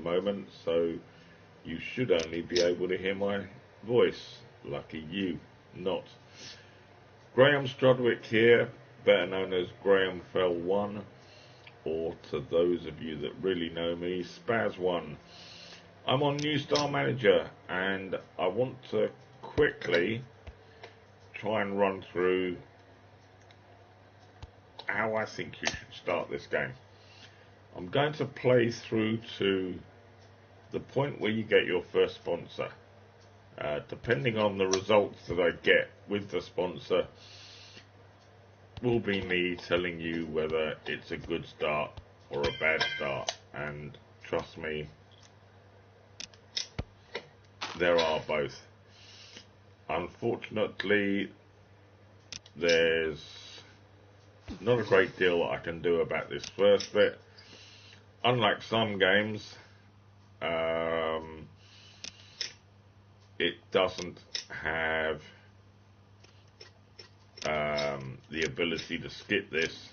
moment, so you should only be able to hear my voice. Lucky you, not. Graham Strudwick here, better known as grahamFell1, or to those of you that really know me, Spaz1. I'm on New Star Manager, and I want to quickly try and run through how I think you should start this game. I'm going to play through to the point where you get your first sponsor. Depending on the results that I get with the sponsor, will be me telling you whether it's a good start or a bad start. And trust me, there are both. Unfortunately, there's not a great deal that I can do about this first bit. Unlike some games, it doesn't have the ability to skip this,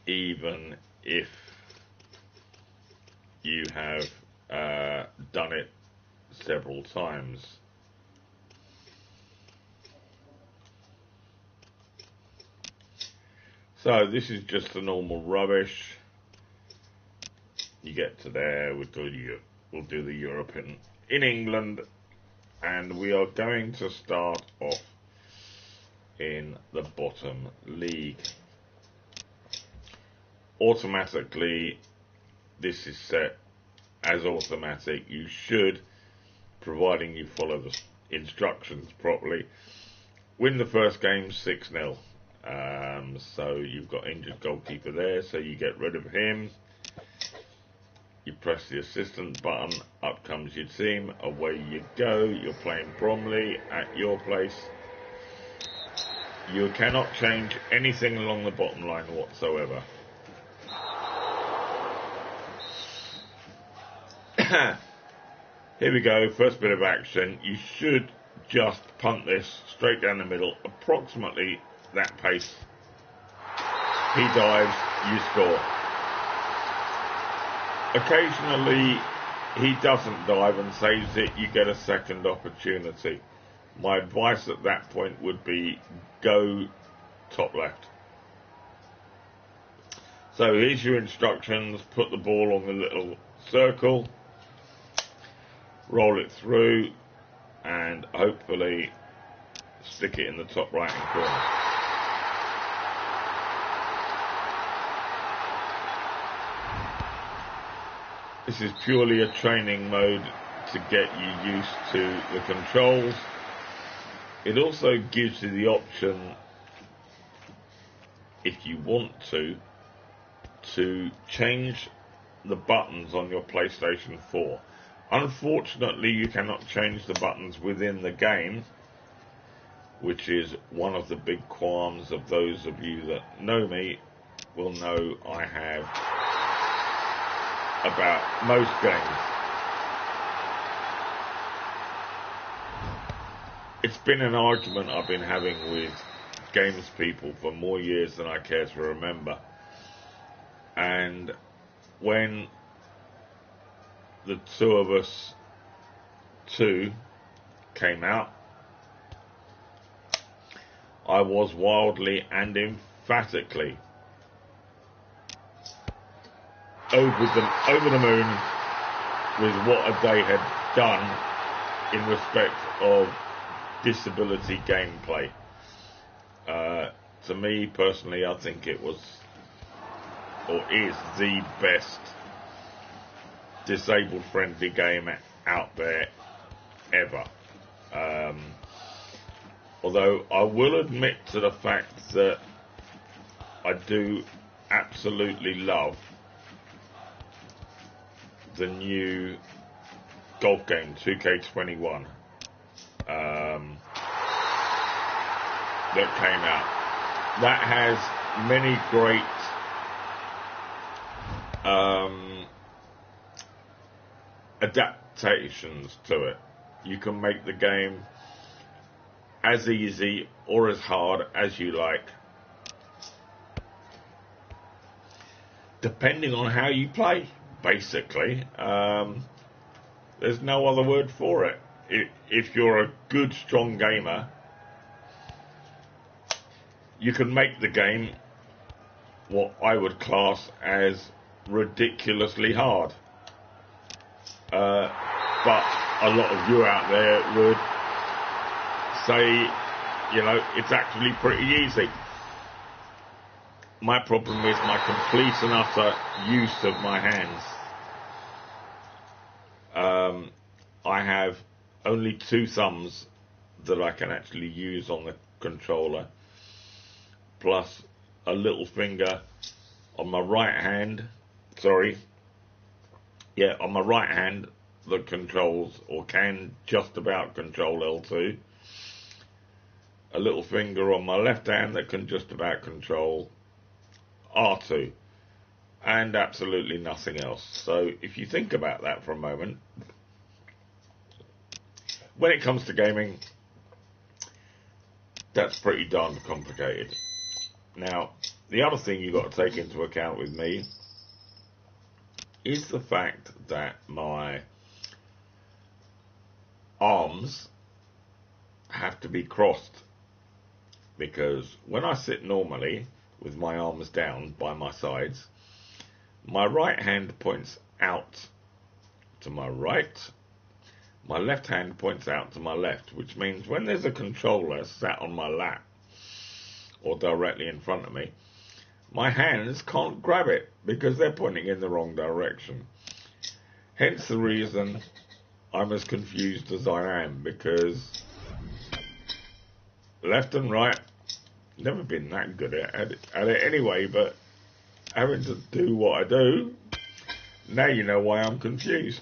even if you have done it several times. So this is just the normal rubbish. You get to there, we'll do the Europe in England, and we are going to start off in the bottom league. Automatically, this is set as automatic. You should, providing you follow the instructions properly, win the first game 6-0. So you've got injured goalkeeper there, so you get rid of him. You press the assistant button, up comes your team, away you go. You're playing Bromley at your place. You cannot change anything along the bottom line whatsoever. Here we go, first bit of action. You should just punt this straight down the middle, approximately that pace. He dives, you score. Occasionally he doesn't dive and saves it, you get a second opportunity. My advice at that point would be go top left. So here's your instructions. Put the ball on the little circle, roll it through, and hopefully stick it in the top right hand corner. This is purely a training mode to get you used to the controls. It also gives you the option, if you want to change the buttons on your PlayStation 4. Unfortunately, you cannot change the buttons within the game, which is one of the big qualms of those of you that know me will know I have about most games. It's been an argument I've been having with games people for more years than I care to remember. And when the Two of Us 2 came out, I was wildly and emphatically over the moon with what they had done in respect of disability gameplay. To me personally, I think it was, or is, the best disabled friendly game out there ever. Although I will admit to the fact that I do absolutely love the new golf game 2K21 that came out. That has many great adaptations to it. You can make the game as easy or as hard as you like, depending on how you play. basically. There's no other word for it. If you're a good, strong gamer, you can make the game what I would class as ridiculously hard. But a lot of you out there would say, you know, it's actually pretty easy. My problem is my complete and utter use of my hands. I have only 2 thumbs that I can actually use on the controller, plus a little finger on my right hand. On my right hand that controls, or can just about control L2. A little finger on my left hand that can just about control R2. And absolutely nothing else. So if you think about that for a moment, when it comes to gaming, that's pretty darn complicated. Now, the other thing you've got to take into account with me is the fact that my arms have to be crossed, because when I sit normally with my arms down by my sides, my right hand points out to my right, my left hand points out to my left, which means when there's a controller sat on my lap or directly in front of me, my hands can't grab it because they're pointing in the wrong direction. Hence the reason I'm as confused as I am, because left and right, never been that good at it anyway, but having to do what I do, now you know why I'm confused.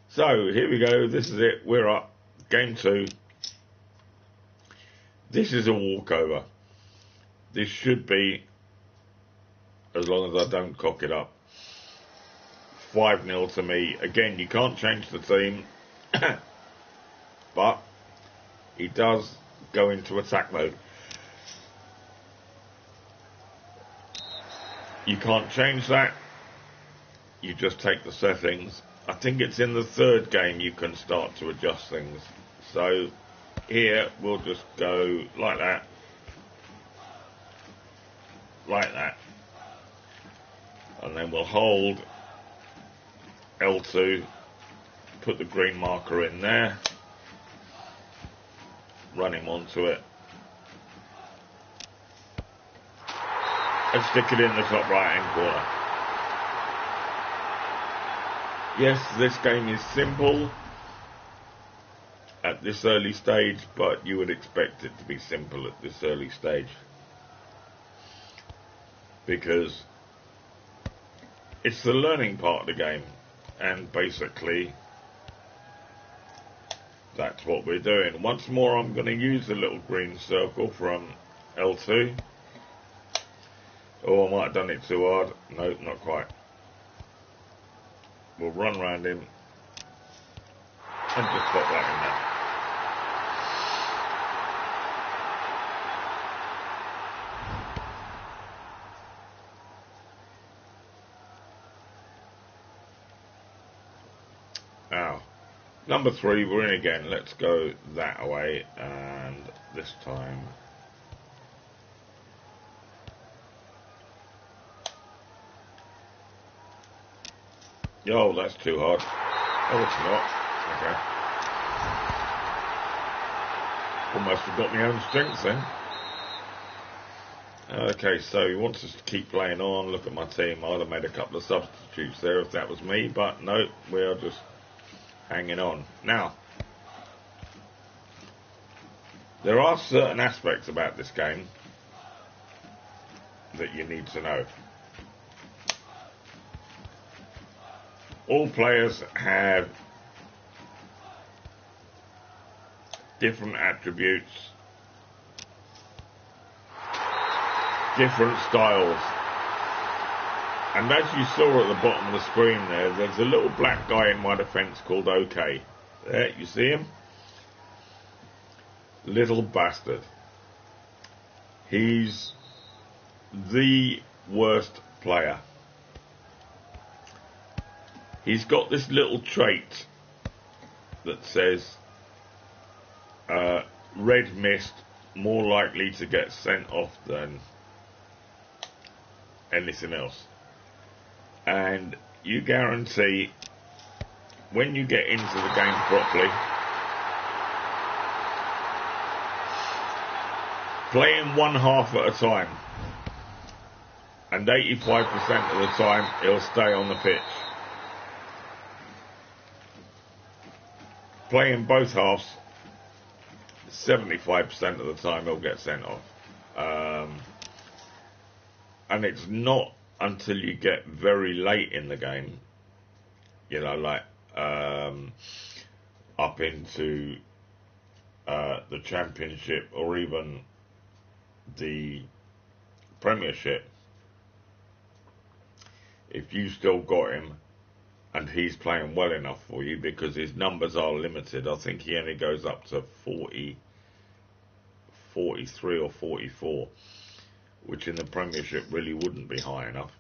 So, here we go, this is it, we're up, game 2. This is a walkover. This should be, as long as I don't cock it up, 5-0 to me. Again, you can't change the team, but he does go into attack mode. You can't change that. You just take the settings. I think it's in the 3rd game you can start to adjust things. So here we'll just go like that. Like that. And then we'll hold L2, put the green marker in there, run him onto it, and stick it in the top right hand corner. Yes, this game is simple at this early stage, but you would expect it to be simple at this early stage, because it's the learning part of the game, and basically that's what we're doing. Once more, I'm going to use the little green circle from L2. Oh, I might have done it too hard. No, not quite. We'll run round him and just pop that in there. Now, number 3, we're in again. Let's go that way, and this time oh, that's too hard. Oh, it's not. Okay. Almost forgot my own strengths then. Okay, so he wants us to keep playing on. Look at my team. I'd have made a couple of substitutes there if that was me, but no, we are just hanging on. Now, there are certain aspects about this game that you need to know. All players have different attributes, different styles. And as you saw at the bottom of the screen there's a little black guy in my defence called OK. There, you see him? Little bastard. He's the worst player. he's got this little trait that says red mist, more likely to get sent off than anything else. And you guarantee when you get into the game properly, playing one half at a time, and 85% of the time he'll stay on the pitch. Playing both halves, 75% of the time he'll get sent off. And it's not until you get very late in the game, you know, like up into the Championship or even the Premiership, if you still got him and he's playing well enough for you, because his numbers are limited. I think he only goes up to 40, 43 or 44, which in the Premiership really wouldn't be high enough.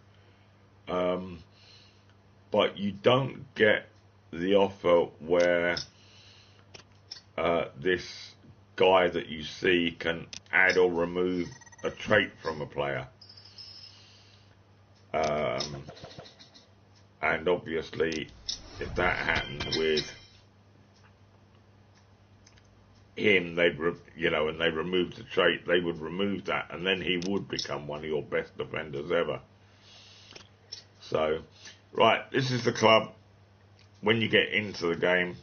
But you don't get the offer where this guy that you see can add or remove a trait from a player. And obviously, if that happened with him, and they removed the trait, they would remove that, and then he would become one of your best defenders ever. So, right, this is the club. When you get into the game,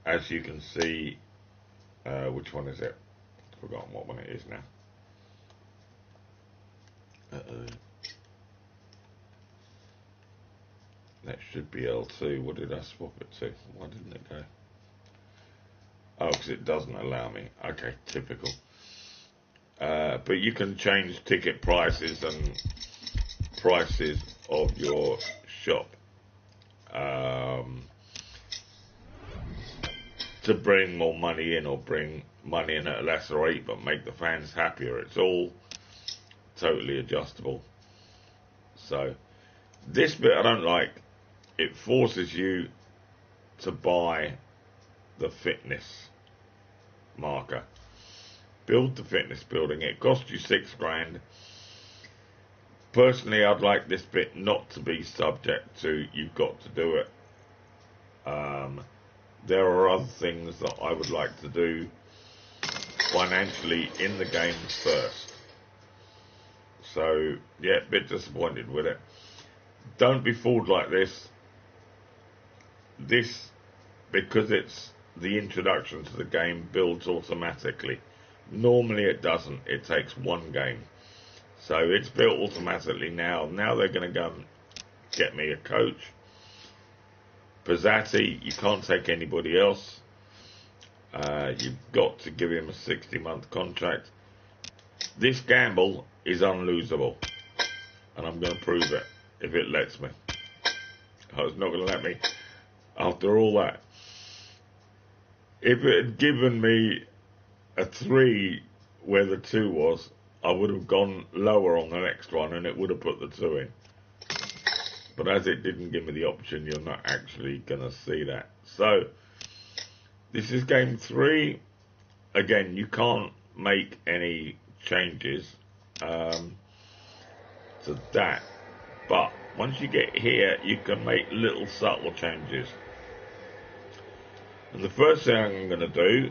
as you can see, which one is it? I've forgotten what one it is now. That should be L2. What did I swap it to? Why didn't it go? Oh, because it doesn't allow me. Okay, typical. But you can change ticket prices and prices of your shop to bring more money in or bring money in at a lesser rate but make the fans happier. It's all totally adjustable. So this bit I don't like. It forces you to buy the fitness marker. Build the fitness building. It costs you £6,000. Personally, I'd like this bit not to be subject to you've got to do it. There are other things that I would like to do financially in the game first. So, yeah, a bit disappointed with it. Don't be fooled like this. This, because it's the introduction to the game, builds automatically. Normally it doesn't. It takes one game. So it's built automatically now. Now they're going to go and get me a coach. Pizzati, you can't take anybody else. You've got to give him a 60-month contract. This gamble is unlosable. And I'm going to prove it if it lets me. Oh, it's not going to let me. After all that. If it had given me a 3 where the 2 was, I would have gone lower on the next one and it would have put the 2 in. But as it didn't give me the option, you're not actually going to see that. So, this is game 3. Again, you can't make any changes to that. But once you get here, you can make little subtle changes. And the first thing I'm going to do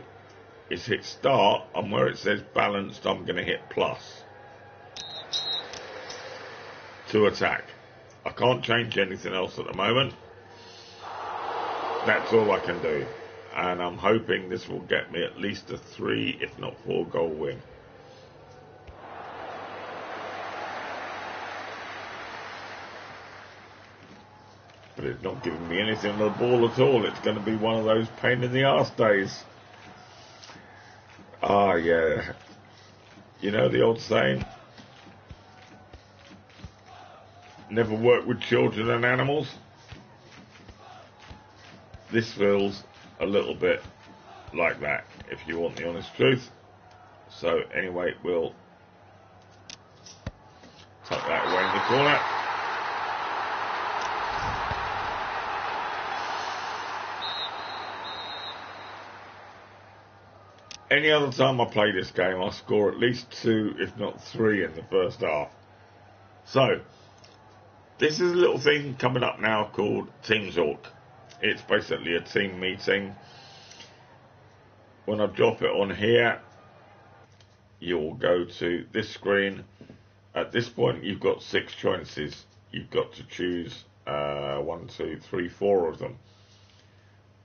is hit start, and where it says balanced, I'm going to hit plus to attack. I can't change anything else at the moment. That's all I can do. And I'm hoping this will get me at least a 3, if not 4 goal win. But it's not giving me anything on the ball at all. It's going to be one of those pain in the arse days. Ah, yeah. You know the old saying? Never work with children and animals. This feels a little bit like that, if you want the honest truth. So, anyway, we'll tuck that away in the corner. Any other time I play this game, I score at least 2, if not 3 in the first half. So, this is a little thing coming up now called Team Talk. It's basically a team meeting. When I drop it on here, you'll go to this screen. At this point, you've got 6 choices. You've got to choose 1, 2, 3, 4 of them.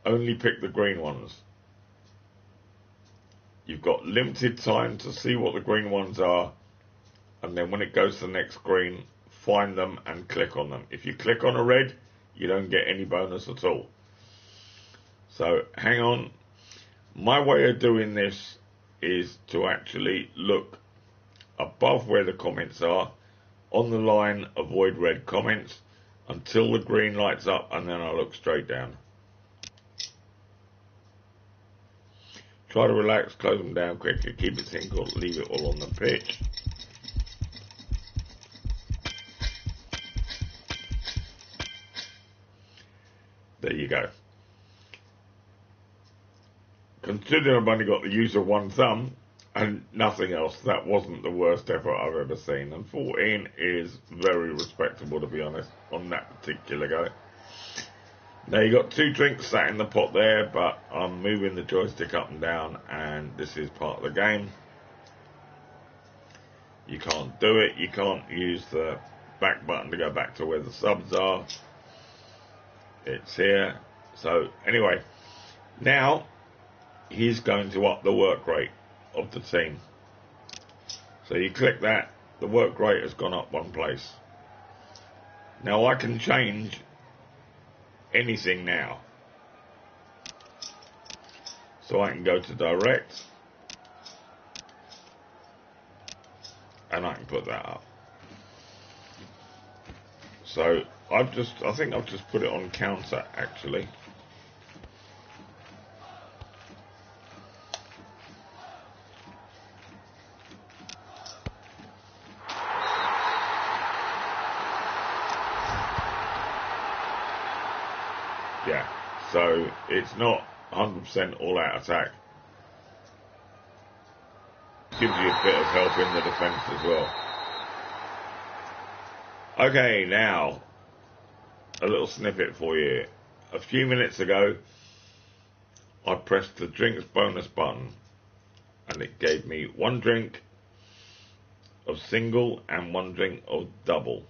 Only pick the green ones. You've got limited time to see what the green ones are, and then when it goes to the next screen, find them and click on them. If you click on a red, you don't get any bonus at all. So hang on. My way of doing this is to actually look above where the comments are, on the line, avoid red comments, until the green lights up, and then I look straight down. Try to relax, close them down quickly, keep it simple, leave it all on the pitch. There you go. Considering I've only got the use of one thumb and nothing else, that wasn't the worst effort I've ever seen. And 14 is very respectable, to be honest, on that particular go. Now you got 2 drinks sat in the pot there, but I'm moving the joystick up and down, and this is part of the game. You can't do it. You can't use the back button to go back to where the subs are. It's here. So anyway, now he's going to up the work rate of the team. So you click that, the work rate has gone up 1 place. Now I can change anything now. So I can go to direct and I can put that up. So I think I've just put it on counter actually. Yeah, so it's not 100% all-out attack. Gives you a bit of help in the defence as well. Okay, now, a little snippet for you. A few minutes ago, I pressed the drinks bonus button, and it gave me 1 drink of single and 1 drink of double.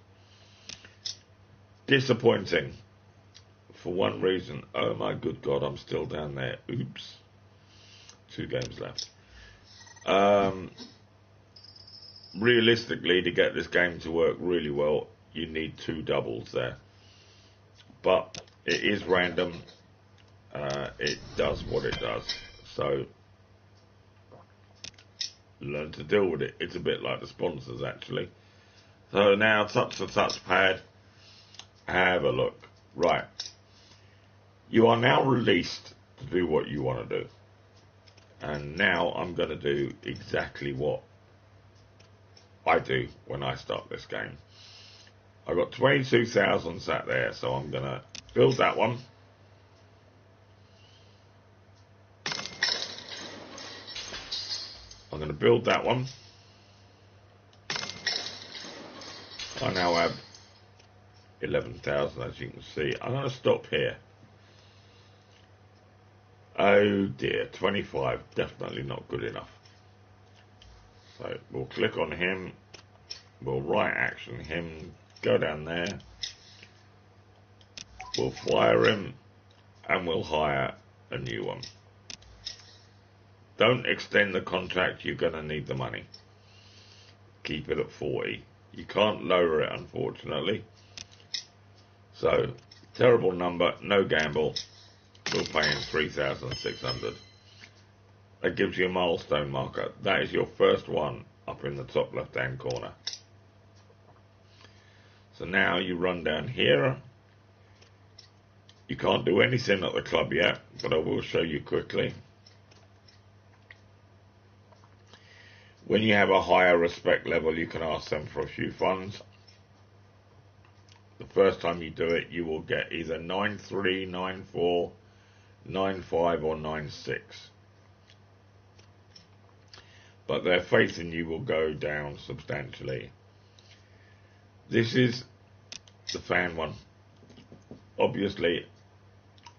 Disappointing. For one reason. Oh my good God, I'm still down there. Oops. 2 games left. Realistically, to get this game to work really well, you need 2 doubles there. But it is random. It does what it does. So, learn to deal with it. It's a bit like the sponsors, actually. So now, touch the touchpad. Have a look. Right. You are now released to do what you want to do. And now I'm going to do exactly what I do when I start this game. I've got 22,000 sat there, so I'm going to build that one. I'm going to build that one. I now have 11,000, as you can see. I'm going to stop here. Oh dear, 25, definitely not good enough. So we'll click on him, we'll right action him, go down there, we'll fire him, and we'll hire a new one. Don't extend the contract, you're going to need the money. Keep it at 40. You can't lower it, unfortunately. So, terrible number, no gamble. We'll pay in 3,600. That gives you a milestone marker. That is your first one up in the top left hand corner. So now you run down here. You can't do anything at the club yet, but I will show you quickly. When you have a higher respect level, you can ask them for a few funds. The first time you do it, you will get either 9.3, 9.4, 9.5 or 9.6. but their faith in you will go down substantially. This is the fan one. Obviously,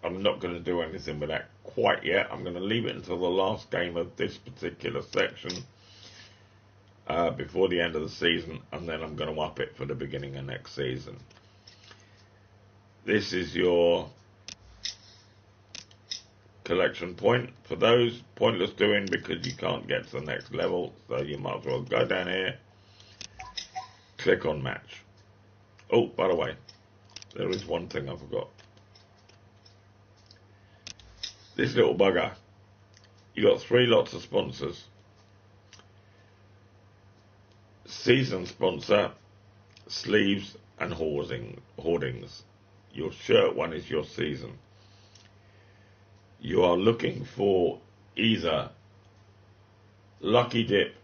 I'm not going to do anything with that quite yet. I'm going to leave it until the last game of this particular section before the end of the season, and then I'm going to up it for the beginning of next season. This is your collection point. For those, pointless doing because you can't get to the next level, so you might as well go down here, click on match. Oh, by the way, there is one thing I forgot. This little bugger. You got 3 lots of sponsors. Season sponsor, sleeves and hoardings. Your shirt one is your season. You are looking for either Lucky Dip,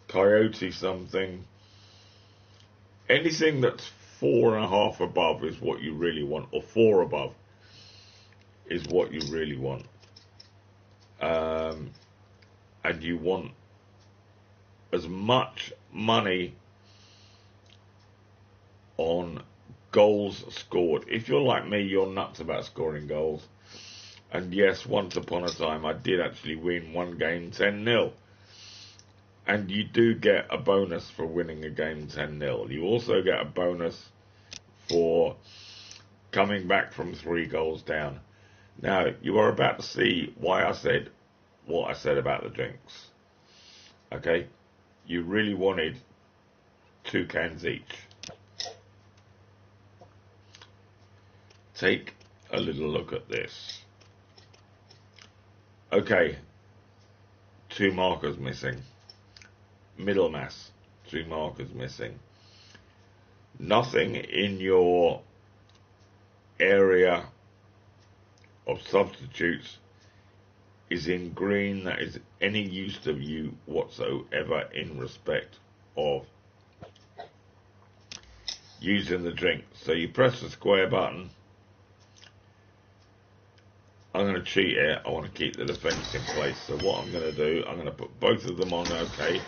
Coyote something. Anything that's 4.5 above is what you really want, or 4 above is what you really want. And you want as much money on goals scored. If you're like me, you're nuts about scoring goals. And yes, once upon a time, I did actually win one game 10-0. And you do get a bonus for winning a game 10-0. You also get a bonus for coming back from 3 goals down. Now, you are about to see why I said what I said about the drinks. Okay? You really wanted 2 cans each. Take a little look at this. Okay. 2 markers missing. Middle mass, 2 markers missing. Nothing in your area of substitutes is in green that is any use to you whatsoever in respect of using the drink. So you press the square button. I'm going to cheat here. I want to keep the defence in place. So what I'm going to do, I'm going to put both of them on OK.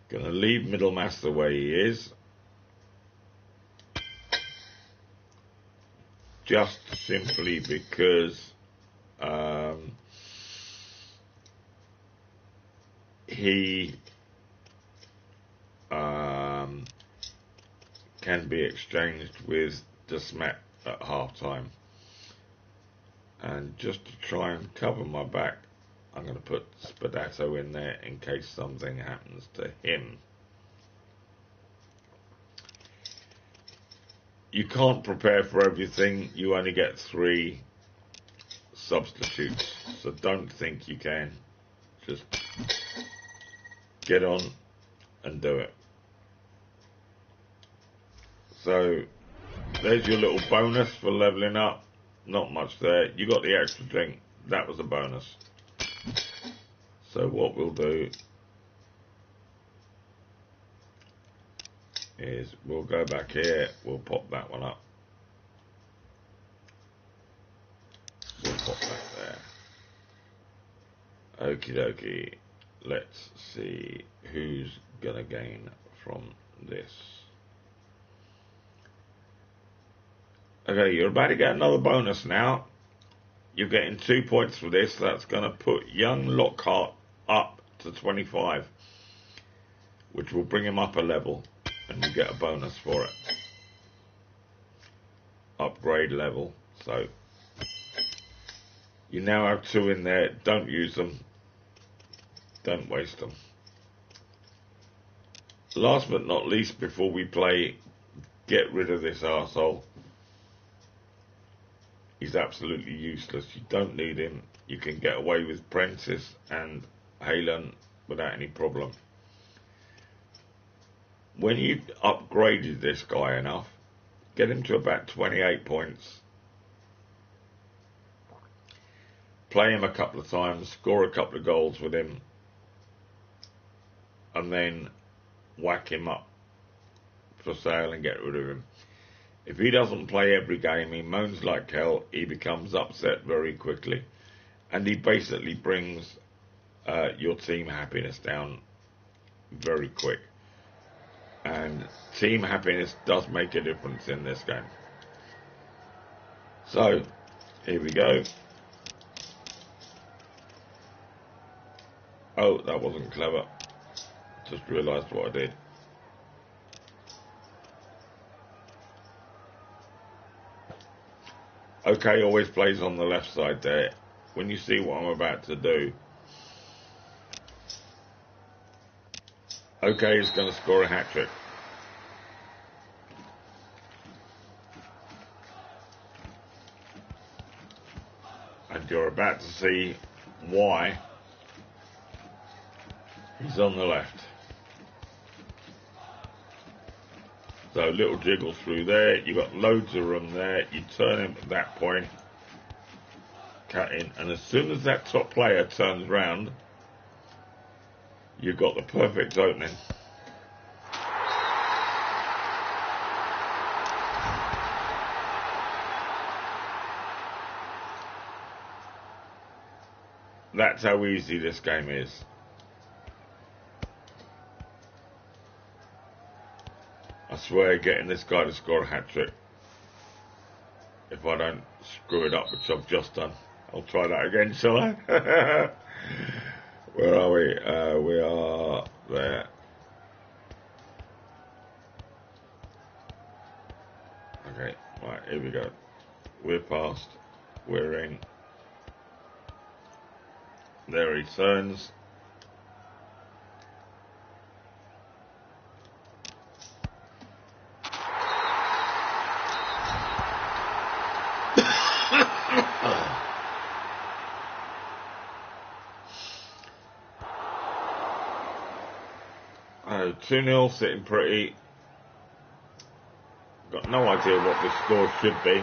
Going to leave middle mass the way he is. Just simply because he can be exchanged with Desmet at half time. And just to try and cover my back, I'm going to put Spadato in there in case something happens to him. You can't prepare for everything. You only get 3 substitutes. So don't think you can. Just get on and do it. So there's your little bonus for leveling up. Not much there. You got the extra drink. That was a bonus. So what we'll do is we'll go back here, we'll pop that one up. We'll pop that there. Okie dokie. Let's see who's gonna gain from this. Okay, you're about to get another bonus now. You're getting 2 points for this. That's going to put young Lockhart up to 25, which will bring him up a level, and you get a bonus for it. Upgrade level. So you now have 2 in there. Don't use them. Don't waste them. Last but not least, before we play, get rid of this arsehole. He's absolutely useless. You don't need him. You can get away with Prentice and Halen without any problem. When you've upgraded this guy enough, get him to about 28 points. Play him a couple of times, score a couple of goals with him, and then whack him up for sale and get rid of him. If he doesn't play every game, he moans like hell, he becomes upset very quickly. And he basically brings your team happiness down very quick. And team happiness does make a difference in this game. So, here we go. Oh, that wasn't clever. Just realised what I did. OK always plays on the left side there. When you see what I'm about to do, OK is going to score a hat-trick. And you're about to see why he's on the left. So little jiggle through there, you've got loads of room there, you turn him at that point, cut in, and as soon as that top player turns round, you've got the perfect opening. That's how easy this game is. I swear, getting this guy to score a hat-trick, if I don't screw it up, which I've just done. I'll try that again, shall I? Where are we? We are there. Okay, right, here we go. We're past. We're in. There he turns. Oh, 2-0, sitting pretty. Got no idea what the score should be.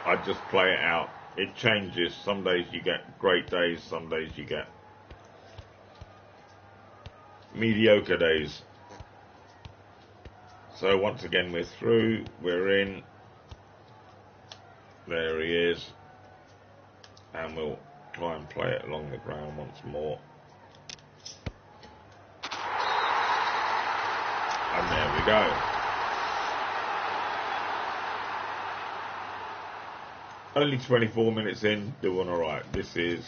I just play it out. It changes. Some days you get great days, some days you get mediocre days. So once again we're through, we're in. There he is. And we'll try and play it along the ground once more. And there we go. Only 24 minutes in, doing alright. This is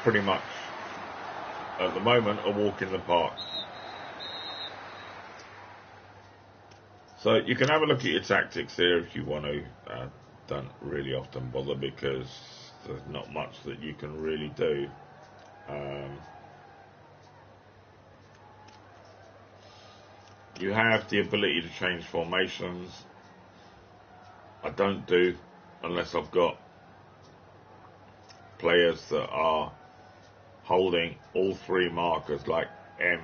pretty much, at the moment, a walk in the park. So you can have a look at your tactics here if you want to. Don't really often bother because there's not much that you can really do. You have the ability to change formations. I don't do unless I've got players that are holding all three markers like M,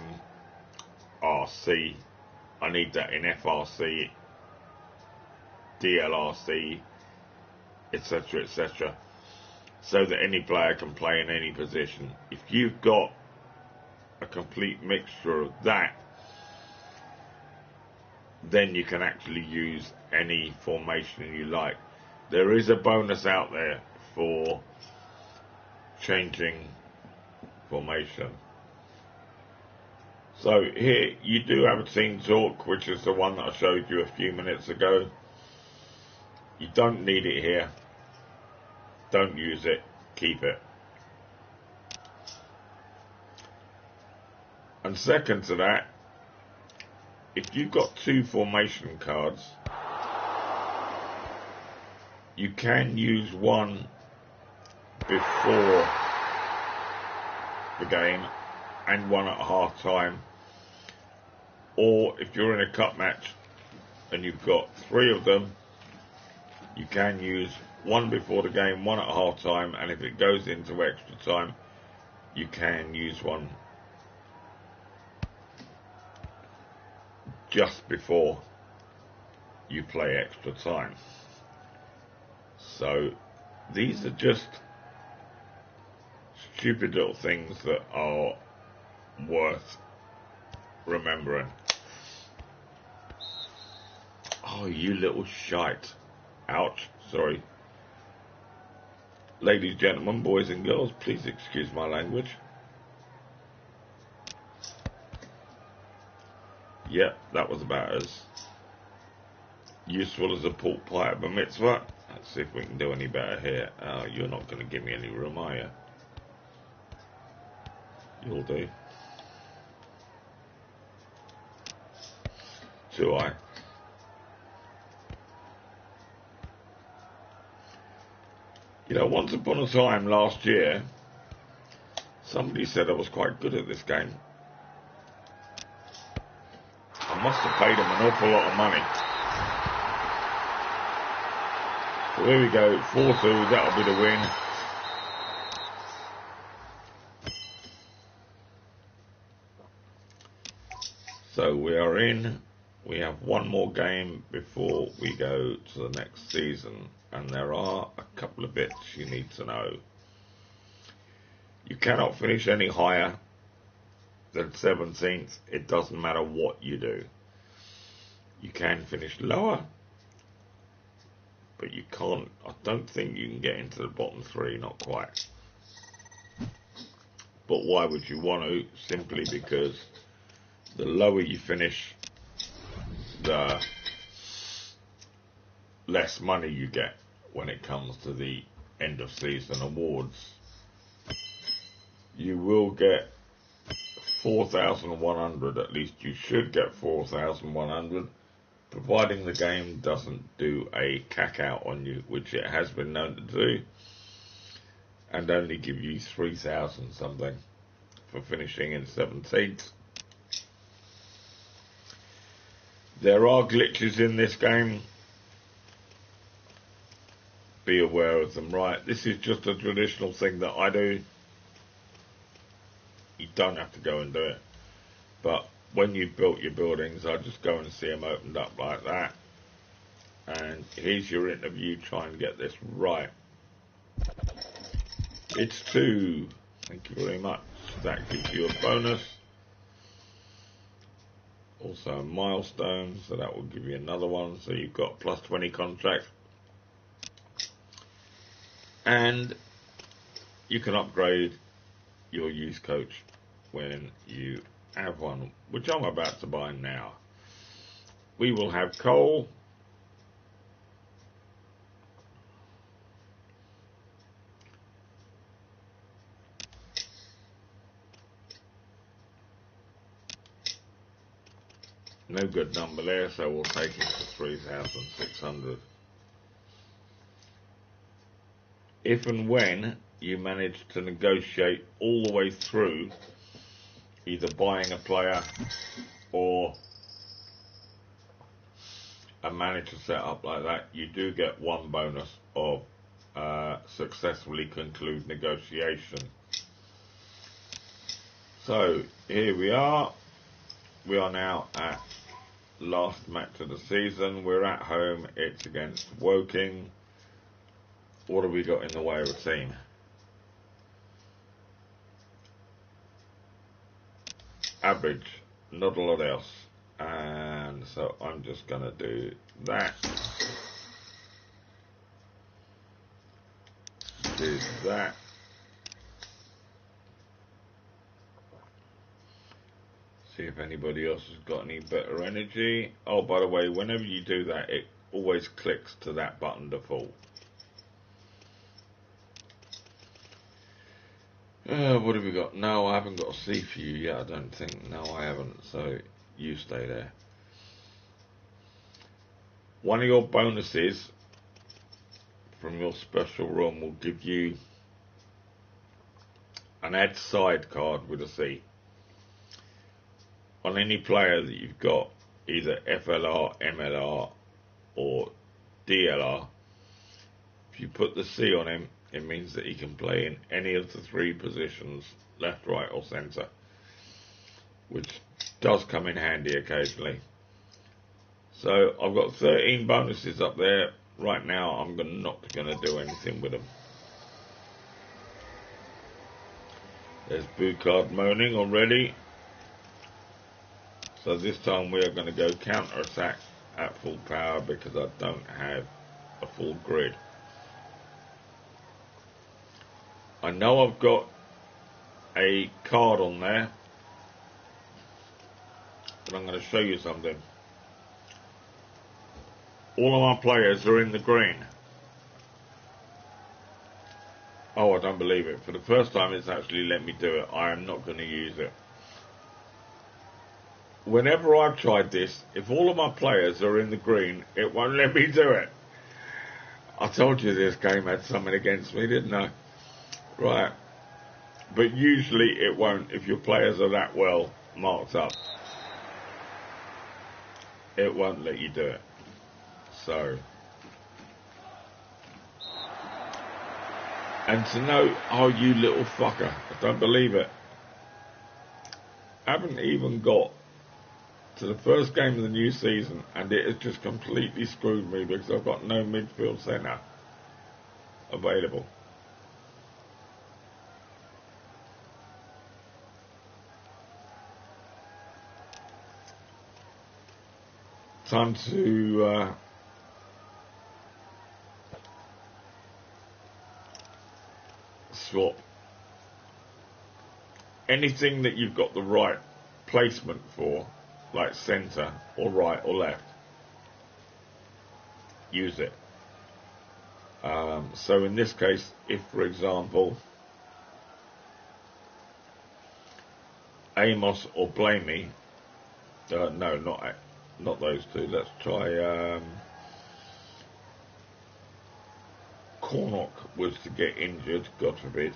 R, C. I need that in FRC, DLRC, etc., etc., so that any player can play in any position. If you've got a complete mixture of that, then you can actually use any formation you like. There is a bonus out there for changing formation. So here you do have a team talk, which is the one that I showed you a few minutes ago. You don't need it here. Don't use it. Keep it. And second to that, if you've got two formation cards, you can use one before the game and one at half time. Or if you're in a cup match and you've got three of them, you can use one before the game, one at half time, and if it goes into extra time, you can use one just before you play extra time. So these are just stupid little things that are worth remembering. Oh, you little shite. Ouch. Sorry. Ladies, gentlemen, boys and girls, please excuse my language. Yep, that was about as useful as a pork pie at a mitzvah. Let's see if we can do any better here. Oh, you're not going to give me any room, are you? You'll do. Too high. You know, once upon a time last year, somebody said I was quite good at this game. I must have paid them an awful lot of money. So there we go, 4-2, that'll be the win. So we are in. We have one more game before we go to the next season, and there are a couple of bits you need to know. You cannot finish any higher than 17th. It doesn't matter what you do. You can finish lower, but you can't. I don't think you can get into the bottom three, not quite. But why would you want to? Simply because the lower you finish, the less money you get when it comes to the end of season awards. You will get 4,100, at least you should get 4,100, providing the game doesn't do a cack out on you, which it has been known to do, and only give you 3,000 something for finishing in 17th. There are glitches in this game. Be aware of them, right? This is just a traditional thing that I do. You don't have to go and do it. But when you've built your buildings, I just go and see them opened up like that. And here's your interview. Try and get this right. It's 2. Thank you very much. That gives you a bonus. Also a milestone, so that will give you another one. So you've got plus 20 contracts. And you can upgrade your youth coach when you have one, which I'm about to buy now. We will have coal. No good number there, so we'll take it to 3,600. If and when you manage to negotiate all the way through, either buying a player or a manager set up like that, you do get one bonus of successfully conclude negotiation. So here we are. We are now at last match of the season. We're at home. It's against Woking. What have we got in the way of a team? Average, not a lot else. And so I'm just going to do that. Do that. See if anybody else has got any better energy. Oh, by the way, whenever you do that, it always clicks to that button default. What have we got? No, I haven't got a C for you yet, I don't think. No, I haven't, so you stay there. One of your bonuses from your special room will give you an add side card with a C. On any player that you've got, either FLR, MLR or DLR, if you put the C on him, it means that he can play in any of the 3 positions, left, right or centre, which does come in handy occasionally. So I've got 13 bonuses up there. Right now I'm not going to do anything with them. There's Boucard moaning already. So this time we are going to go counter attack at full power because I don't have a full grid. I know I've got a card on there, but I'm going to show you something. All of my players are in the green. Oh, I don't believe it. For the first time it's actually let me do it. I am not going to use it. Whenever I've tried this, if all of my players are in the green, it won't let me do it. I told you this game had something against me, didn't I? Right. But usually it won't if your players are that well marked up. It won't let you do it. So. And to know, oh, you little fucker, I don't believe it. I haven't even got to the first game of the new season and it has just completely screwed me because I've got no midfield centre available. Time to swap. Anything that you've got the right placement for, like centre or right or left, use it. So in this case, if for example Amos or Blamey, no, not those two. Let's try Cornock was to get injured, God forbid.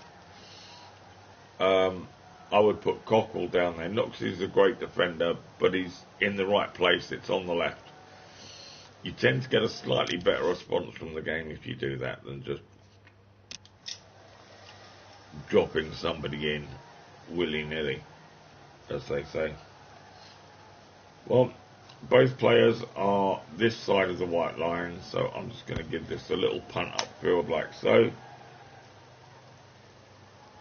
I would put Cockrell down there. Knox is a great defender, but he's in the right place. It's on the left. You tend to get a slightly better response from the game if you do that than just dropping somebody in willy-nilly, as they say. Well, both players are this side of the white line, so I'm just going to give this a little punt upfield like so.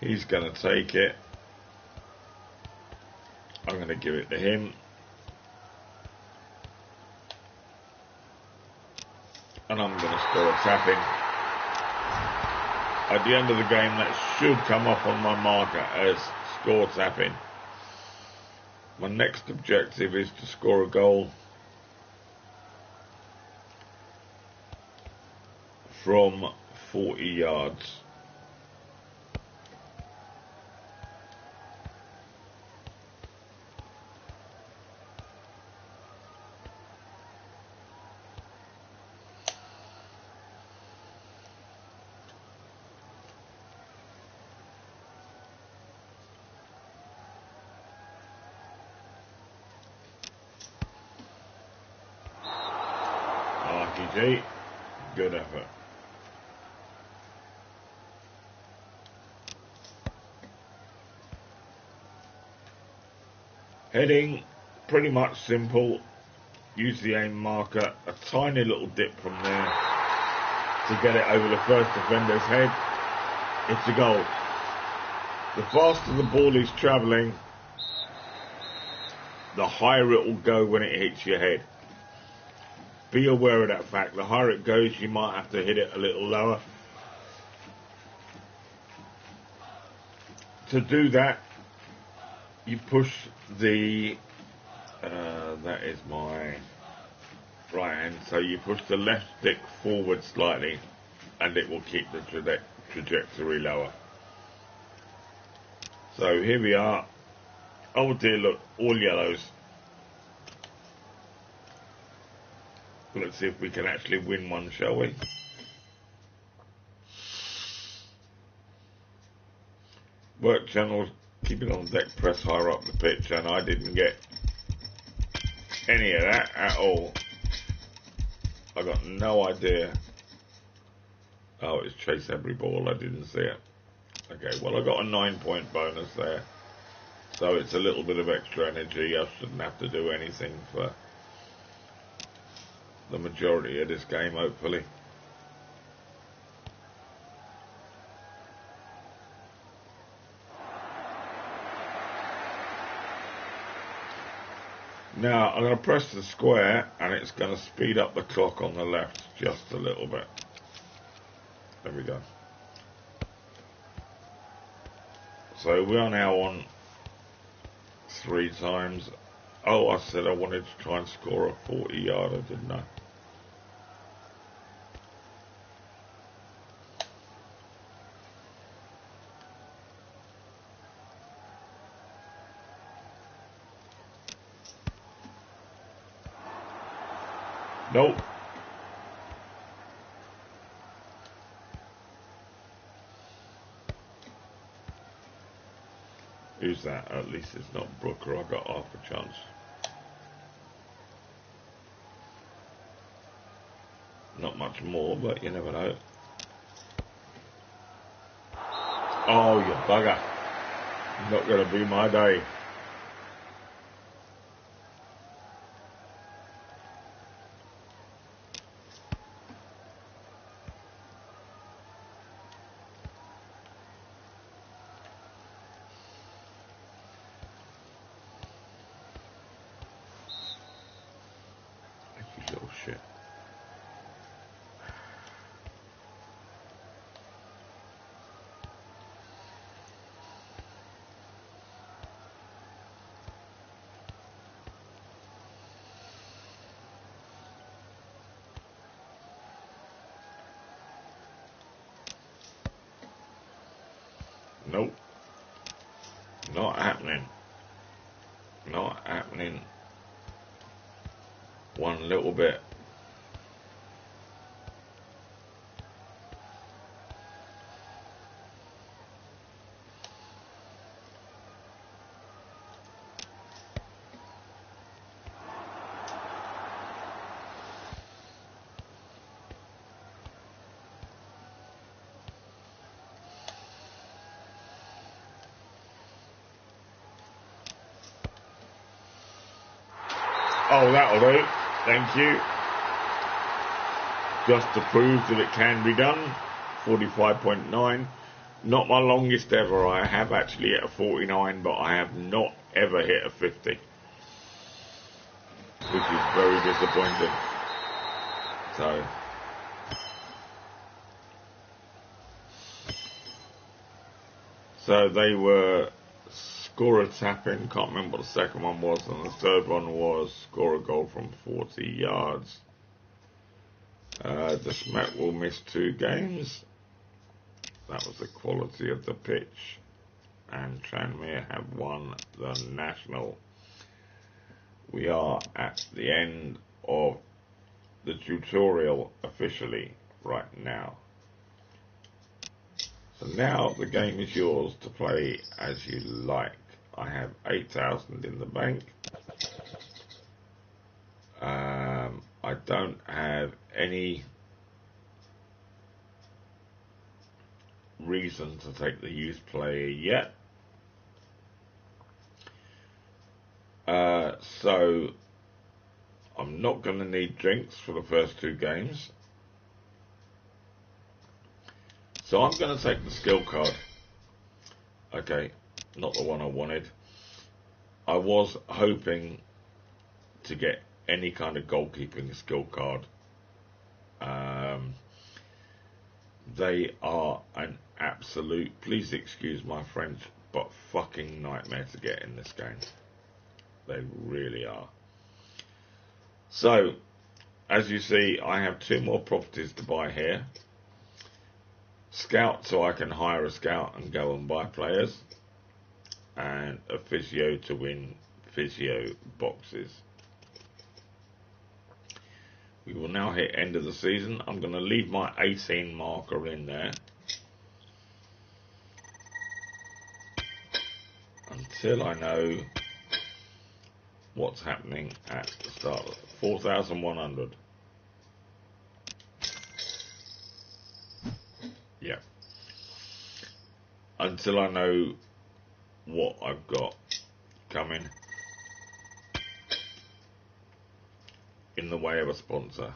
He's going to take it. I'm going to give it to him. And I'm going to score a tap-in. At the end of the game, that should come up on my marker as score tap-in. My next objective is to score a goal from 40 yards. RPG, good effort. Heading, pretty much simple. Use the aim marker, a tiny little dip from there to get it over the first defender's head. It's a goal. The faster the ball is travelling, the higher it will go when it hits your head. Be aware of that fact. The higher it goes, you might have to hit it a little lower. To do that, you push the, that is my right hand, so you push the left stick forward slightly and it will keep the trajectory lower. So here we are. Oh dear, look, all yellows. Let's see if we can actually win one, shall we? Work channels, keep it on deck, press higher up the pitch, and I didn't get any of that at all. I got no idea. Oh, it's chase every ball, I didn't see it. Okay, well I got a 9-point bonus there. So it's a little bit of extra energy. I shouldn't have to do anything for the majority of this game, hopefully. Now I'm going to press the square and it's going to speed up the clock on the left just a little bit. There we go. So we are now on 3 times. Oh, I said I wanted to try and score a 40-yarder, didn't I? Nope. Who's that? At least it's not Brooker. I got half a chance. Not much more, but you never know. Oh, you bugger. Not going to be my day. You little shit. Nope. Not happening. Not happening. One little bit. Oh, that'll do. Thank you. Just to prove that it can be done. 45.9. Not my longest ever. I have actually hit a 49, but I have not ever hit a 50. Which is very disappointing. So they were score a tap in, can't remember what the second one was, and the third one was score a goal from 40 yards. The Smack will miss 2 games. That was the quality of the pitch. And Tranmere have won the National. We are at the end of the tutorial officially right now. So now the game is yours to play as you like. I have 8,000 in the bank. I don't have any reason to take the youth player yet. So I'm not going to need drinks for the first 2 games. So I'm going to take the skill card. Okay, not the one I wanted. I was hoping to get any kind of goalkeeping skill card. They are an absolute, please excuse my French, but fucking nightmare to get in this game. They really are. So, as you see, I have 2 more properties to buy here. Scout, so I can hire a scout and go and buy players. And a physio to win physio boxes. We will now hit end of the season. I'm going to leave my 18 marker in there until I know what's happening at the start. 4,100. Yeah. Until I know what I've got coming in the way of a sponsor.